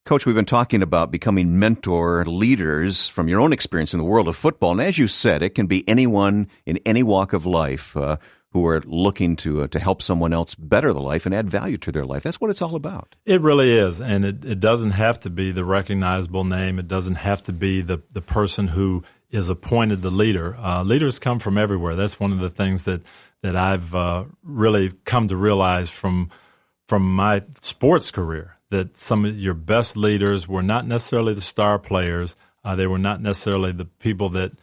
Coach, we've been talking about becoming mentor leaders from your own experience in the world of football. And as you said, it can be anyone in any walk of life who are looking to help someone else better the life and add value to their life. That's what it's all about. It really is. And it doesn't have to be the recognizable name. It doesn't have to be the person who is appointed the leader. Leaders come from everywhere. That's one of the things that I've really come to realize from my sports career, that some of your best leaders were not necessarily the star players. They were not necessarily the people that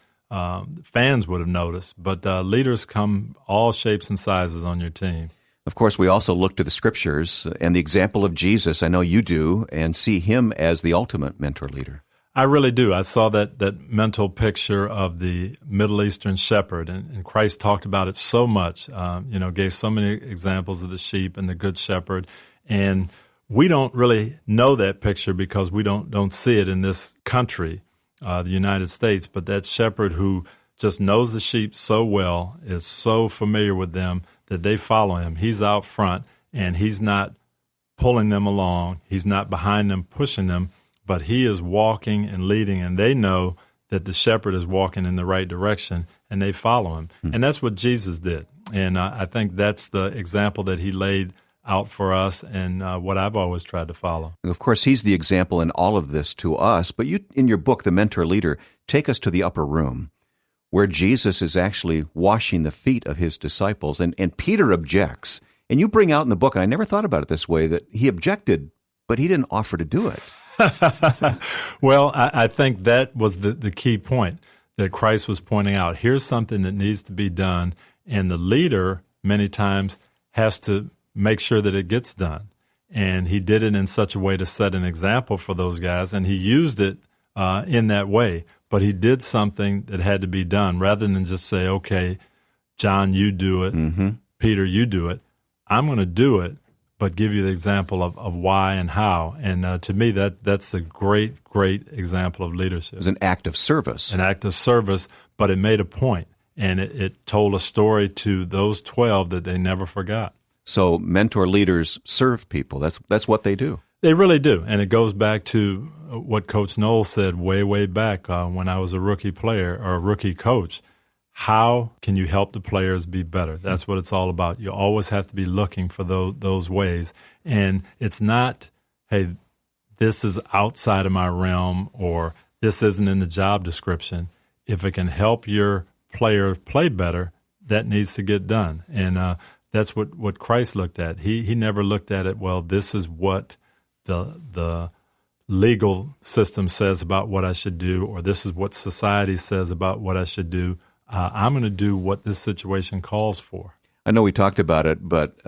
fans would have noticed, but leaders come all shapes and sizes on your team. Of course, we also look to the Scriptures and the example of Jesus. I know you do, and see him as the ultimate mentor leader. I really do. I saw that mental picture of the Middle Eastern shepherd, and Christ talked about it so much, gave so many examples of the sheep and the good shepherd. And we don't really know that picture because we don't see it in this country, the United States. But that shepherd who just knows the sheep so well, is so familiar with them that they follow him. He's out front, and he's not pulling them along. He's not behind them, pushing them, but he is walking and leading, and they know that the shepherd is walking in the right direction, and they follow him. And that's what Jesus did. And I think that's the example that he laid out for us, and what I've always tried to follow. Of course, he's the example in all of this to us, but you, in your book, The Mentor Leader, take us to the upper room, where Jesus is actually washing the feet of his disciples, and Peter objects. And you bring out in the book, and I never thought about it this way, that he objected, but he didn't offer to do it. Well, I think that was the key point that Christ was pointing out. Here's something that needs to be done, and the leader many times has to make sure that it gets done. And he did it in such a way to set an example for those guys, and he used it in that way. But he did something that had to be done rather than just say, okay, John, you do it. Peter, you do it. I'm going to do it, but give you the example of why and how. And to me, that's a great, great example of leadership. It was an act of service. An act of service, but it made a point, and it told a story to those 12 that they never forgot. So mentor leaders serve people. That's what they do. They really do. And it goes back to what Coach Knoll said way back when I was a rookie player or a rookie coach. How can you help the players be better? That's what it's all about. You always have to be looking for those ways. And it's not, hey, this is outside of my realm, or this isn't in the job description. If it can help your player play better, that needs to get done. And that's what Christ looked at. He never looked at it, well, this is what the legal system says about what I should do, or this is what society says about what I should do. I'm going to do what this situation calls for. I know we talked about it, but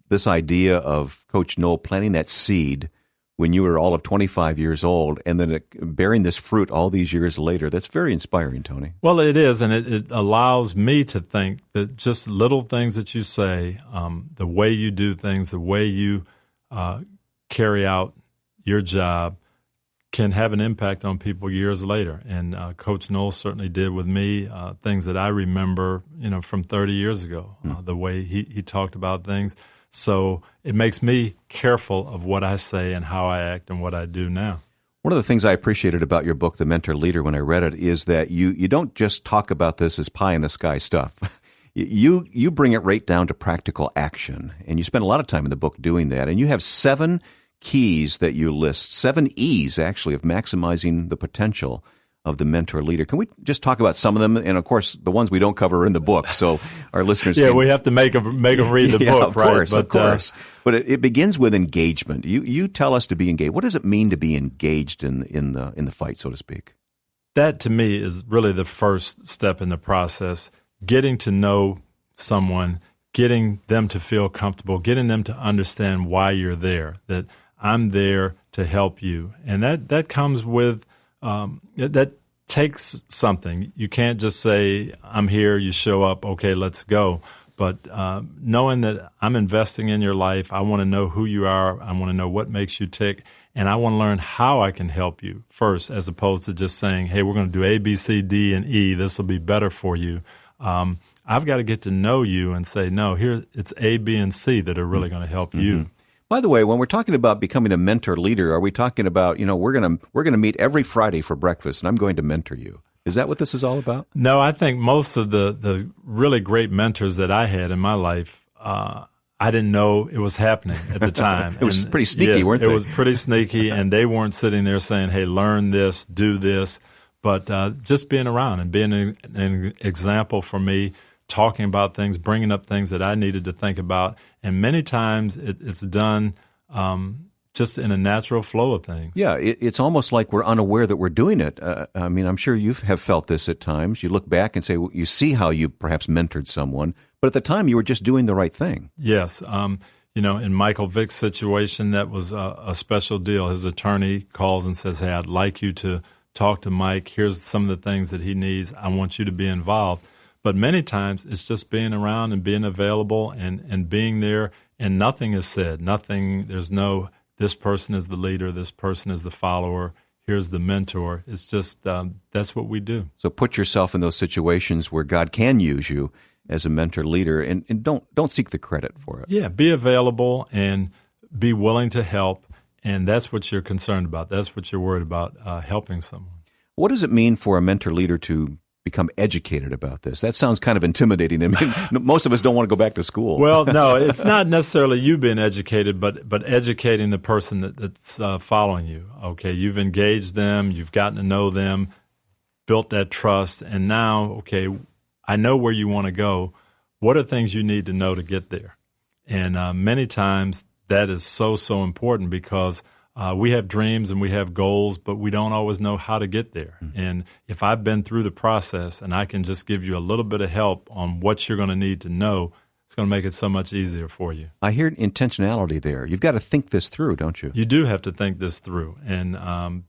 this idea of Coach Knoll planting that seed when you were all of 25 years old and then bearing this fruit all these years later, that's very inspiring, Tony. Well, it is, and it allows me to think that just little things that you say, the way you do things, the way you carry out your job can have an impact on people years later. And Coach Knoll certainly did with me, things that I remember, from 30 years ago, the way he talked about things. So it makes me careful of what I say and how I act and what I do now. One of the things I appreciated about your book, The Mentor Leader, when I read it, is that you don't just talk about this as pie-in-the-sky stuff. You bring it right down to practical action, and you spend a lot of time in the book doing that. And you have 7 keys that you list, 7 E's, actually, of maximizing the potential of the mentor leader. Can we just talk about some of them? And, of course, the ones we don't cover are in the book, so our listeners can... we have to make them read the book, right? Of course. But it begins with engagement. You tell us to be engaged. What does it mean to be engaged in the fight, so to speak? That, to me, is really the first step in the process, getting to know someone, getting them to feel comfortable, getting them to understand why you're there, that I'm there to help you. And that comes with... that takes something. You can't just say, I'm here, you show up, okay, let's go. But knowing that I'm investing in your life, I want to know who you are, I want to know what makes you tick, and I want to learn how I can help you first, as opposed to just saying, hey, we're going to do A, B, C, D, and E, this will be better for you. I've got to get to know you and say, no, here it's A, B, and C that are really going to help you. By the way, when we're talking about becoming a mentor leader, are we talking about, we're going to meet every Friday for breakfast and I'm going to mentor you? Is that what this is all about? No, I think most of the really great mentors that I had in my life, I didn't know it was happening at the time. It was pretty sneaky, weren't they? It was pretty sneaky, and they weren't sitting there saying, hey, learn this, do this, but just being around and being an example for me, talking about things, bringing up things that I needed to think about. And many times it's done just in a natural flow of things. Yeah, it's almost like we're unaware that we're doing it. I'm sure you have felt this at times. You look back and say, well, you see how you perhaps mentored someone, but at the time you were just doing the right thing. Yes. In Michael Vick's situation, that was a special deal. His attorney calls and says, hey, I'd like you to talk to Mike. Here's some of the things that he needs. I want you to be involved. But many times it's just being around and being available and being there, and nothing is said. Nothing, there's no, this person is the leader, this person is the follower, here's the mentor. It's just, that's what we do. So put yourself in those situations where God can use you as a mentor leader, and don't seek the credit for it. Yeah, be available and be willing to help, and that's what you're concerned about. That's what you're worried about, helping someone. What does it mean for a mentor leader to become educated about this? That sounds kind of intimidating. I mean, most of us don't want to go back to school. Well, no, it's not necessarily you being educated, but educating the person that's following you. Okay, you've engaged them, you've gotten to know them, built that trust, and now, okay, I know where you want to go. What are things you need to know to get there? And many times that is so important because we have dreams and we have goals, but we don't always know how to get there. Mm-hmm. And if I've been through the process and I can just give you a little bit of help on what you're going to need to know, it's going to make it so much easier for you. I hear intentionality there. You've got to think this through, don't you? You do have to think this through. And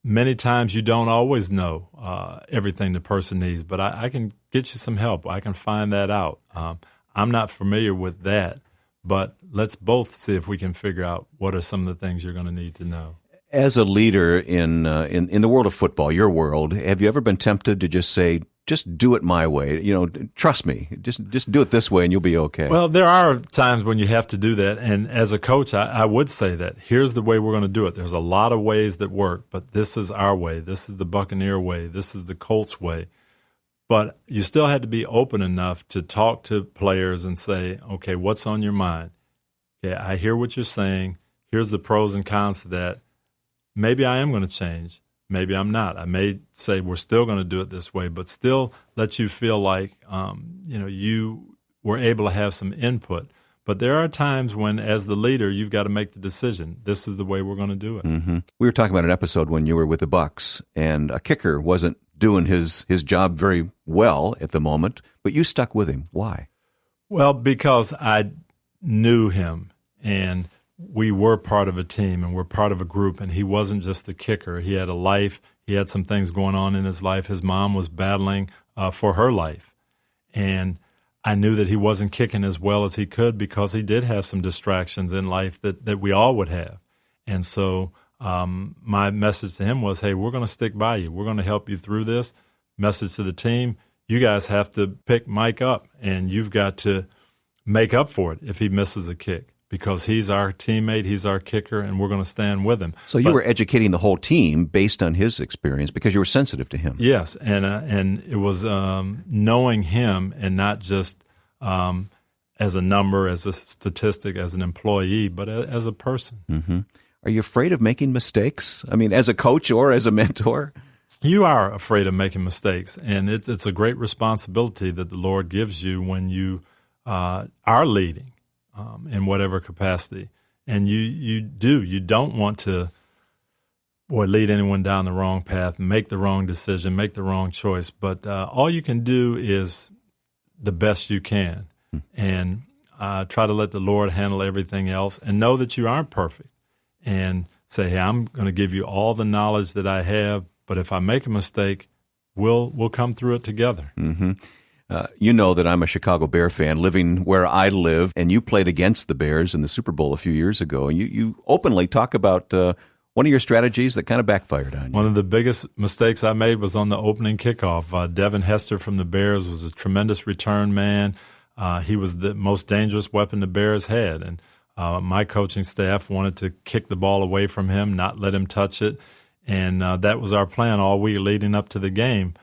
many times you don't always know everything the person needs, but I can get you some help. I can find that out. I'm not familiar with that. But let's both see if we can figure out what are some of the things you're going to need to know. As a leader in the world of football, your world, have you ever been tempted to just say, just do it my way? Trust me. Just do it this way and you'll be okay. Well, there are times when you have to do that. And as a coach, I would say that here's the way we're going to do it. There's a lot of ways that work, but this is our way. This is the Buccaneer way. This is the Colts way. But you still had to be open enough to talk to players and say, okay, what's on your mind? Okay, I hear what you're saying. Here's the pros and cons to that. Maybe I am going to change. Maybe I'm not. I may say we're still going to do it this way, but still let you feel like you were able to have some input. But there are times when, as the leader, you've got to make the decision. This is the way we're going to do it. Mm-hmm. We were talking about an episode when you were with the Bucs, and a kicker wasn't doing his job very well at the moment, but you stuck with him. Why? Well, because I knew him, and we were part of a team, and we're part of a group, and he wasn't just the kicker. He had a life. He had some things going on in his life. His mom was battling for her life, and I knew that he wasn't kicking as well as he could because he did have some distractions in life that we all would have. And so my message to him was, hey, we're going to stick by you. We're going to help you through this. Message to the team, you guys have to pick Mike up, and you've got to make up for it if he misses a kick because he's our teammate, he's our kicker, and we're going to stand with him. So you were educating the whole team based on his experience because you were sensitive to him. Yes, and it was knowing him and not just as a number, as a statistic, as an employee, but as a person. Mm-hmm. Are you afraid of making mistakes? I mean, as a coach or as a mentor? You are afraid of making mistakes, and it's a great responsibility that the Lord gives you when you are leading in whatever capacity. And you don't want to lead anyone down the wrong path, make the wrong decision, make the wrong choice. But all you can do is the best you can, and try to let the Lord handle everything else, and know that you aren't perfect. And say, hey, I'm going to give you all the knowledge that I have, but if I make a mistake, we'll come through it together. Mm-hmm. You know that I'm a Chicago Bear fan, living where I live, and you played against the Bears in the Super Bowl a few years ago, and you openly talk about one of your strategies that kind of backfired on you. One of the biggest mistakes I made was on the opening kickoff. Devin Hester from the Bears was a tremendous return man. He was the most dangerous weapon the Bears had, and My coaching staff wanted to kick the ball away from him, not let him touch it. And that was our plan all week leading up to the game.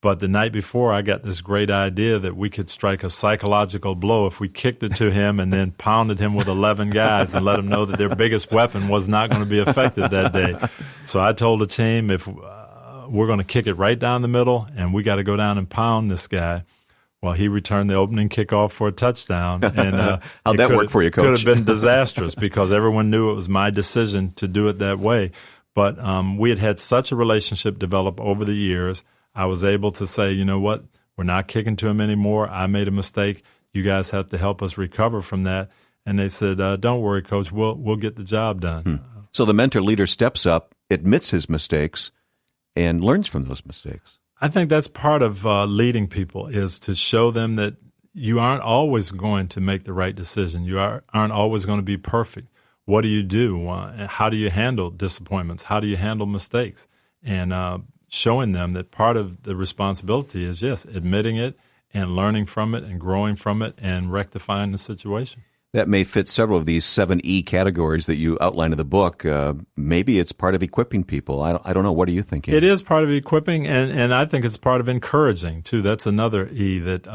But the night before, I got this great idea that we could strike a psychological blow if we kicked it to him and then pounded him with 11 guys and let him know that their biggest weapon was not going to be effective that day. So I told the team, if we're going to kick it right down the middle and we got to go down and pound this guy. Well, he returned the opening kickoff for a touchdown. And how'd that work for you, Coach? Could have been disastrous because everyone knew it was my decision to do it that way. But we had such a relationship develop over the years. I was able to say, you know what, we're not kicking to him anymore. I made a mistake. You guys have to help us recover from that. And they said, don't worry, Coach, we'll get the job done. So the mentor leader steps up, admits his mistakes, and learns from those mistakes. I think that's part of leading people is to show them that you aren't always going to make the right decision. You aren't always going to be perfect. What do? How do you handle disappointments? How do you handle mistakes? And showing them that part of the responsibility is, yes, admitting it and learning from it and growing from it and rectifying the situation. That may fit several of these 7 E categories that you outline in the book. Maybe it's part of equipping people. I don't know. What are you thinking? It is part of equipping, and I think it's part of encouraging, too. That's another E that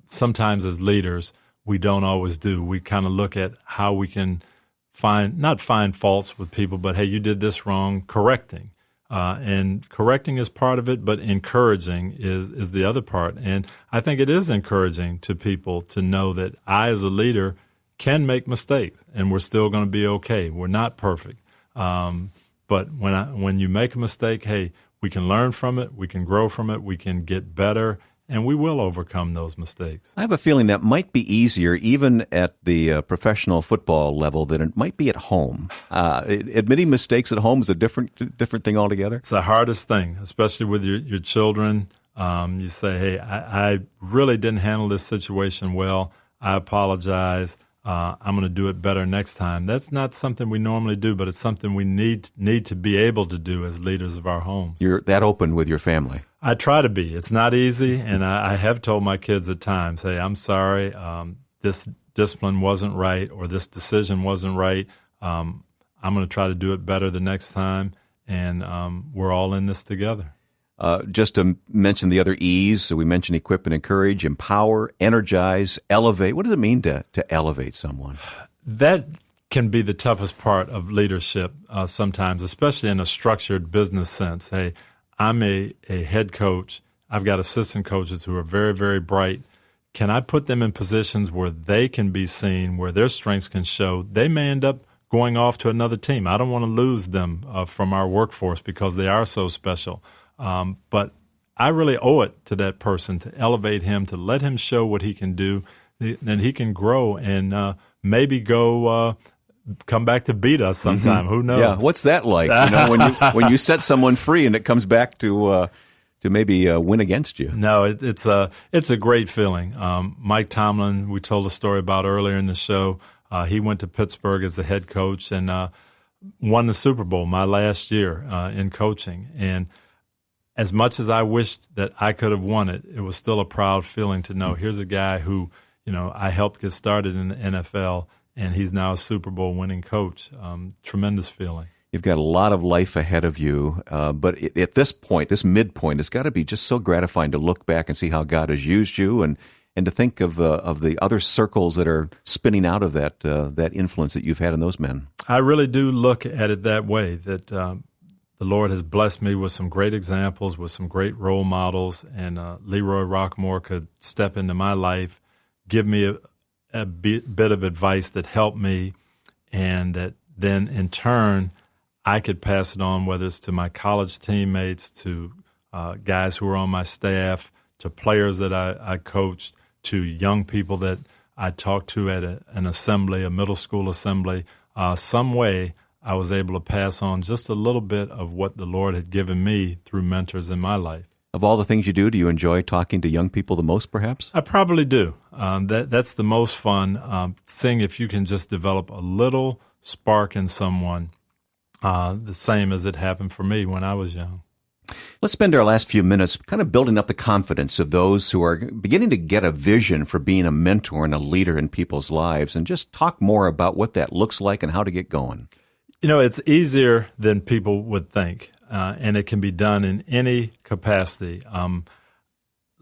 sometimes as leaders we don't always do. We kind of look at how we can not find faults with people, but, hey, you did this wrong, correcting. And correcting is part of it, but encouraging is the other part. And I think it is encouraging to people to know that I, as a leader, can make mistakes, and we're still going to be okay. We're not perfect. But when you make a mistake, hey, we can learn from it, we can grow from it, we can get better, and we will overcome those mistakes. I have a feeling that might be easier even at the professional football level than it might be at home. Admitting mistakes at home is a different thing altogether. It's the hardest thing, especially with your children. You say, hey, I really didn't handle this situation well. I apologize. I'm going to do it better next time. That's not something we normally do, but it's something we need to be able to do as leaders of our homes. You're that open with your family. I try to be. It's not easy, and I have told my kids at times, hey, I'm sorry, this discipline wasn't right or this decision wasn't right. I'm going to try to do it better the next time, and we're all in this together. Just to mention the other E's, so we mentioned equip and encourage, empower, energize, elevate. What does it mean to elevate someone? That can be the toughest part of leadership sometimes, especially in a structured business sense. Hey, I'm a head coach. I've got assistant coaches who are very, very bright. Can I put them in positions where they can be seen, where their strengths can show? They may end up going off to another team. I don't want to lose them from our workforce because they are so special. But I really owe it to that person to elevate him, to let him show what he can do. Then he can grow and maybe come back to beat us sometime. Who knows? Yeah, what's that like? When you set someone free and it comes back to maybe win against you. No, it's a great feeling. Mike Tomlin, we told a story about earlier in the show. He went to Pittsburgh as the head coach and won the Super Bowl my last year in coaching. And as much as I wished that I could have won it, it was still a proud feeling to know here's a guy who, I helped get started in the NFL, and he's now a Super Bowl winning coach. Tremendous feeling. You've got a lot of life ahead of you, but at this point, this midpoint, it's got to be just so gratifying to look back and see how God has used you, and to think of the other circles that are spinning out of that influence that you've had in those men. I really do look at it that way, that the Lord has blessed me with some great examples, with some great role models, and Leroy Rockmore could step into my life, give me a bit of advice that helped me, and that then in turn I could pass it on, whether it's to my college teammates, to guys who were on my staff, to players that I coached, to young people that I talked to at an assembly, a middle school assembly. Some way I was able to pass on just a little bit of what the Lord had given me through mentors in my life. Of all the things you do you enjoy talking to young people the most, perhaps? I probably do. That's the most fun, seeing if you can just develop a little spark in someone, the same as it happened for me when I was young. Let's spend our last few minutes kind of building up the confidence of those who are beginning to get a vision for being a mentor and a leader in people's lives, and just talk more about what that looks like and how to get going. It's easier than people would think, and it can be done in any capacity.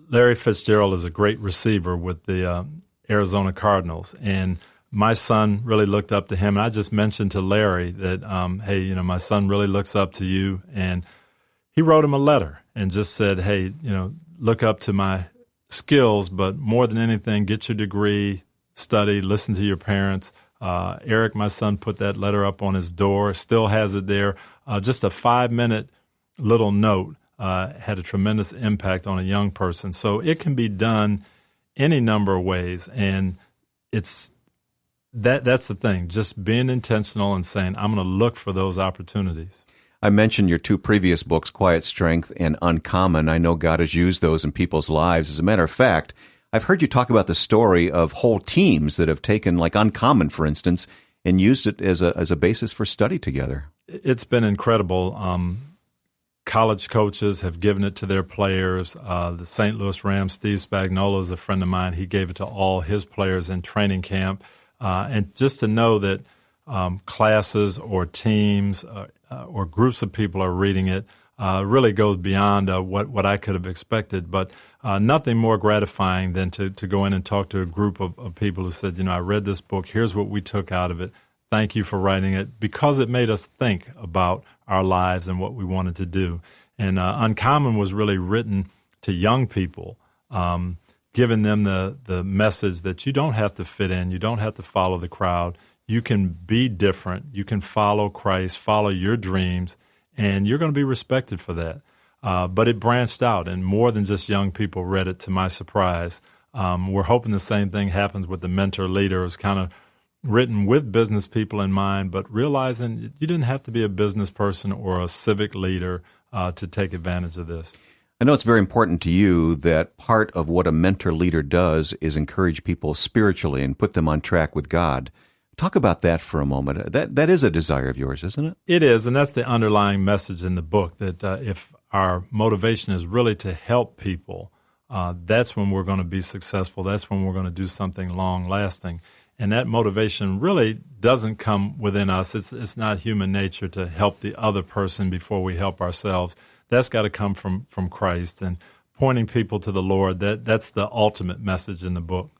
Larry Fitzgerald is a great receiver with the Arizona Cardinals, and my son really looked up to him. And I just mentioned to Larry that, hey, my son really looks up to you, and he wrote him a letter and just said, hey, look up to my skills, but more than anything, get your degree, study, listen to your parents. Eric, my son, put that letter up on his door, still has it there. Just a 5-minute little note had a tremendous impact on a young person. So it can be done any number of ways, and that's the thing, just being intentional and saying, I'm going to look for those opportunities. I mentioned your two previous books, Quiet Strength and Uncommon. I know God has used those in people's lives. As a matter of fact, I've heard you talk about the story of whole teams that have taken, like Uncommon, for instance, and used it as a basis for study together. It's been incredible. College coaches have given it to their players. The St. Louis Rams, Steve Spagnuolo is a friend of mine. He gave it to all his players in training camp. And just to know that classes or teams or groups of people are reading it really goes beyond what I could have expected. But nothing more gratifying than to go in and talk to a group of people who said, I read this book. Here's what we took out of it. Thank you for writing it, because it made us think about our lives and what we wanted to do. And Uncommon was really written to young people, giving them the message that you don't have to fit in. You don't have to follow the crowd. You can be different. You can follow Christ, follow your dreams, and you're going to be respected for that. But it branched out, and more than just young people read it, to my surprise. We're hoping the same thing happens with the Mentor Leader. It's kind of written with business people in mind, but realizing you didn't have to be a business person or a civic leader to take advantage of this. I know it's very important to you that part of what a mentor leader does is encourage people spiritually and put them on track with God. Talk about that for a moment. That is a desire of yours, isn't it? It is, and that's the underlying message in the book, that if our motivation is really to help people, that's when we're going to be successful. That's when we're going to do something long-lasting. And that motivation really doesn't come within us. It's not human nature to help the other person before we help ourselves. That's got to come from Christ, and pointing people to the Lord. That's the ultimate message in the book.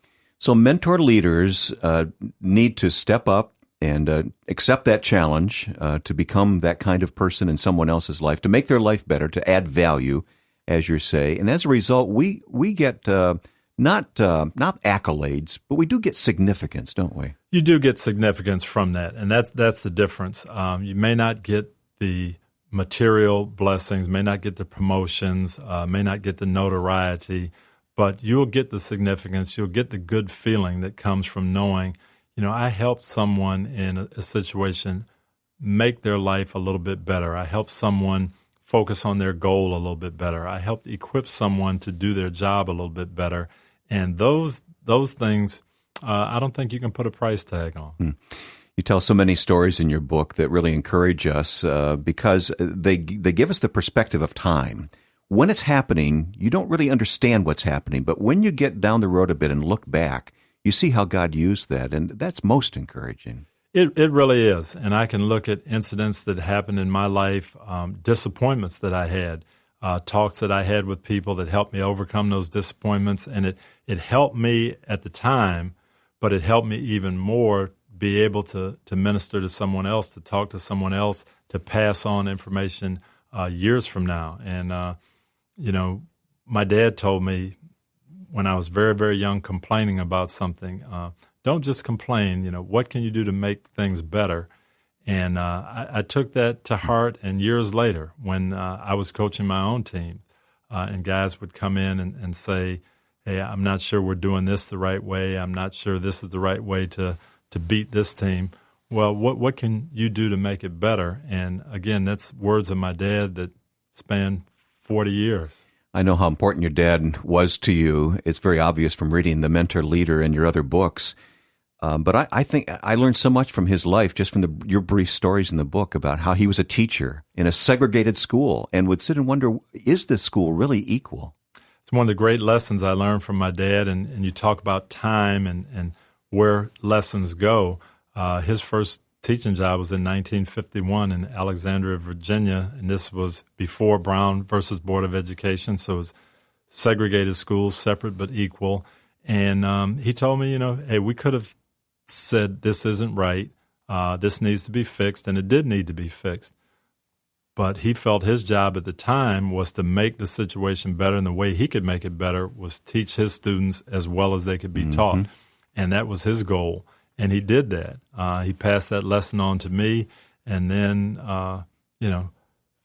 So mentor leaders need to step up and accept that challenge to become that kind of person in someone else's life, to make their life better, to add value, as you say. And as a result, we get not accolades, but we do get significance, don't we? You do get significance from that, and that's the difference. You may not get the material blessings, may not get the promotions, may not get the notoriety, but you'll get the significance. You'll get the good feeling that comes from knowing, I helped someone in a situation make their life a little bit better. I helped someone focus on their goal a little bit better. I helped equip someone to do their job a little bit better. And those things, I don't think you can put a price tag on. You tell so many stories in your book that really encourage us because they give us the perspective of time. When it's happening, you don't really understand what's happening, but when you get down the road a bit and look back, you see how God used that, and that's most encouraging. It really is, and I can look at incidents that happened in my life, disappointments that I had, talks that I had with people that helped me overcome those disappointments, and it helped me at the time, but it helped me even more be able to minister to someone else, to talk to someone else, to pass on information years from now. And, my dad told me when I was very, very young, complaining about something, don't just complain, what can you do to make things better? And I took that to heart, and years later, when I was coaching my own team, and guys would come in and say, hey, I'm not sure we're doing this the right way. I'm not sure this is the right way to beat this team. Well, what can you do to make it better? And again, that's words of my dad that span 40 years. I know how important your dad was to you. It's very obvious from reading The Mentor Leader and your other books. But I think I learned so much from his life, just from your brief stories in the book about how he was a teacher in a segregated school and would sit and wonder, is this school really equal? It's one of the great lessons I learned from my dad, and you talk about time and where lessons go. His first teaching job was in 1951 in Alexandria, Virginia, and this was before Brown versus Board of Education, so it was segregated schools, separate but equal. And he told me, hey, we could have said this isn't right, this needs to be fixed, and it did need to be fixed. But he felt his job at the time was to make the situation better, and the way he could make it better was teach his students as well as they could be taught. And that was his goal, and he did that. He passed that lesson on to me, and then,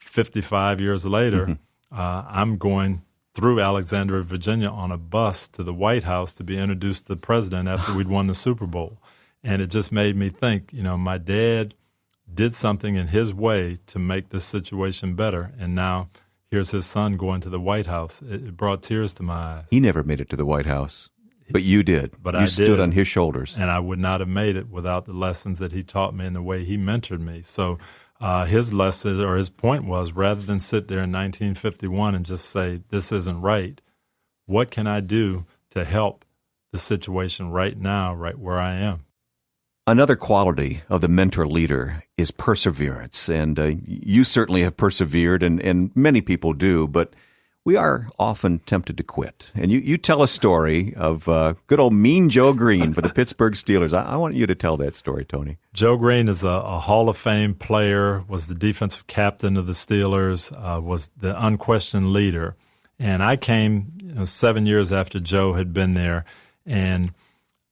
55 years later, I'm going through Alexandria, Virginia on a bus to the White House to be introduced to the president after we'd won the Super Bowl. And it just made me think, my dad did something in his way to make this situation better. And now here's his son going to the White House. It brought tears to my eyes. He never made it to the White House, but you did. But you stood on his shoulders. And I would not have made it without the lessons that he taught me and the way he mentored me. So his lesson, or his point was, rather than sit there in 1951 and just say, this isn't right, what can I do to help the situation right now, right where I am? Another quality of the mentor leader is perseverance, and you certainly have persevered, and many people do, but we are often tempted to quit. And you tell a story of good old Mean Joe Green for the Pittsburgh Steelers. I want you to tell that story, Tony. Joe Green is a Hall of Fame player, was the defensive captain of the Steelers, was the unquestioned leader. And I came 7 years after Joe had been there, and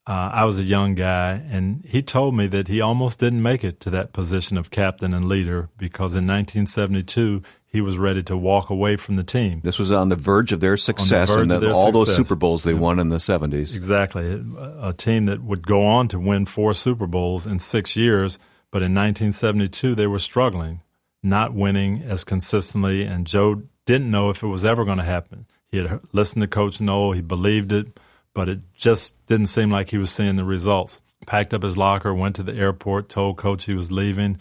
I was a young guy, and he told me that he almost didn't make it to that position of captain and leader because in 1972 he was ready to walk away from the team. This was on the verge of their success those Super Bowls they won in the 70s. Exactly. A team that would go on to win 4 Super Bowls in 6 years, but in 1972 they were struggling, not winning as consistently, and Joe didn't know if it was ever going to happen. He had listened to Coach Noel, he believed it, but it just didn't seem like he was seeing the results. Packed up his locker, went to the airport, told Coach he was leaving.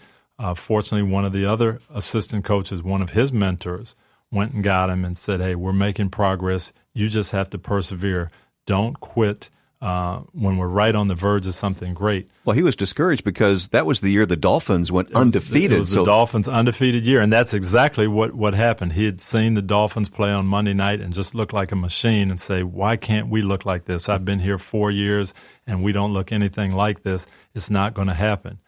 Fortunately, one of the other assistant coaches, one of his mentors, went and got him and said, hey, we're making progress. You just have to persevere. Don't quit when we're right on the verge of something great. Well, he was discouraged because that was the year the Dolphins went undefeated. It was the Dolphins' undefeated year, and that's exactly what happened. He had seen the Dolphins play on Monday night and just look like a machine and say, why can't we look like this? I've been here 4 years, and we don't look anything like this. It's not going to happen.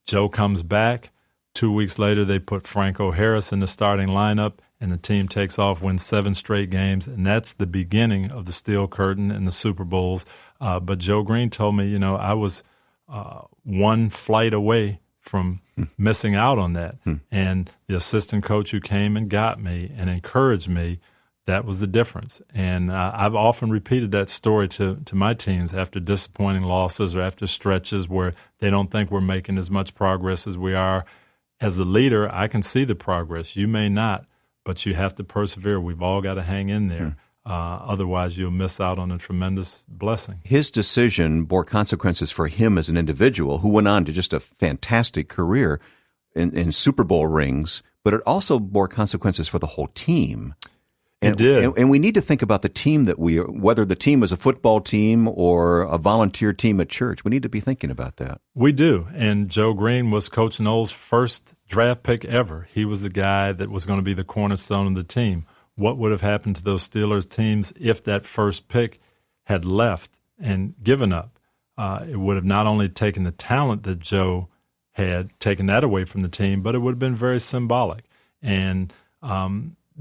Joe comes back. 2 weeks later, they put Franco Harris in the starting lineup, and the team takes off, wins 7 straight games, and that's the beginning of the Steel Curtain and the Super Bowls. But Joe Green told me, I was one flight away from missing out on that. And the assistant coach who came and got me and encouraged me, that was the difference. And I've often repeated that story to my teams after disappointing losses or after stretches where they don't think we're making as much progress as we are. As the leader, I can see the progress. You may not, but you have to persevere. We've all got to hang in there. Otherwise, you'll miss out on a tremendous blessing. His decision bore consequences for him as an individual who went on to just a fantastic career in Super Bowl rings, but it also bore consequences for the whole team. It did. And we need to think about the team that we are, whether the team is a football team or a volunteer team at church. We need to be thinking about that. We do. And Joe Green was Coach Noel's first draft pick ever. He was the guy that was going to be the cornerstone of the team. What would have happened to those Steelers teams if that first pick had left and given up? It would have not only taken the talent that Joe had, taken that away from the team, but it would have been very symbolic. And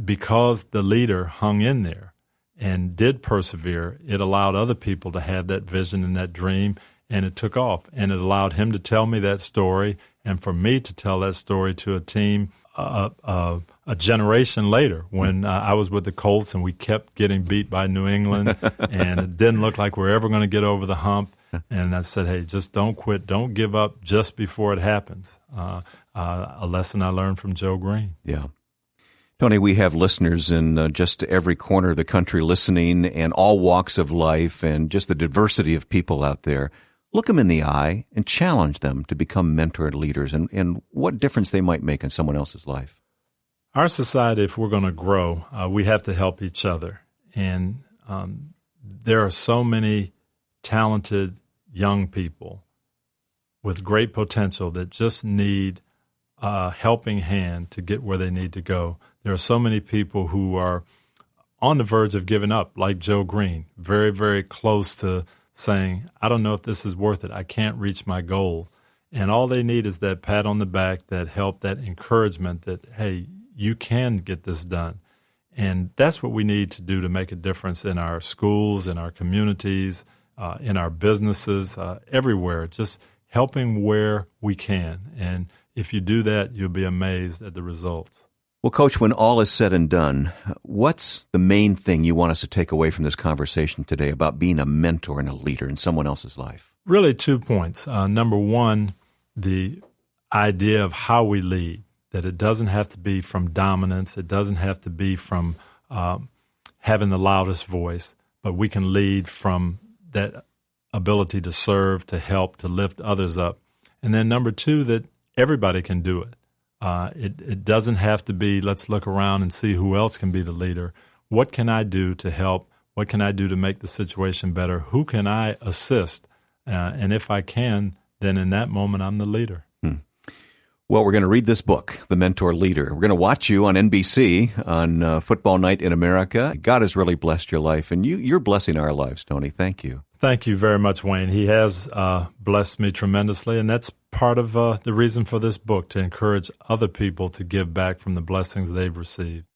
because the leader hung in there and did persevere, it allowed other people to have that vision and that dream, and it took off. And it allowed him to tell me that story and for me to tell that story to a team a generation later when I was with the Colts and we kept getting beat by New England and it didn't look like we were ever going to get over the hump. And I said, hey, just don't quit. Don't give up just before it happens. A lesson I learned from Joe Green. Yeah. Tony, we have listeners in just every corner of the country listening and all walks of life and just the diversity of people out there. look them in the eye and challenge them to become mentor leaders and what difference they might make in someone else's life. Our society, if we're going to grow, we have to help each other. And there are so many talented young people with great potential that just need a helping hand to get where they need to go. There are so many people who are on the verge of giving up, like Joe Green, very, very close to saying, I don't know if this is worth it. I can't reach my goal. And all they need is that pat on the back, that help, that encouragement that, hey, you can get this done. And that's what we need to do to make a difference in our schools, in our communities, in our businesses, everywhere, just helping where we can. And if you do that, you'll be amazed at the results. Well, Coach, when all is said and done, what's the main thing you want us to take away from this conversation today about being a mentor and a leader in someone else's life? Really 2 points. Number one, the idea of how we lead, that it doesn't have to be from dominance. It doesn't have to be from having the loudest voice, but we can lead from that ability to serve, to help, to lift others up. And then number two, that everybody can do it. It doesn't have to be, let's look around and see who else can be the leader. What can I do to help? What can I do to make the situation better? Who can I assist? And if I can, then in that moment, I'm the leader. Well, we're going to read this book, The Mentor Leader. We're going to watch you on NBC on Football Night in America. God has really blessed your life, and you're blessing our lives, Tony. Thank you. Thank you very much, Wayne. He has blessed me tremendously, and that's part of the reason for this book, to encourage other people to give back from the blessings they've received.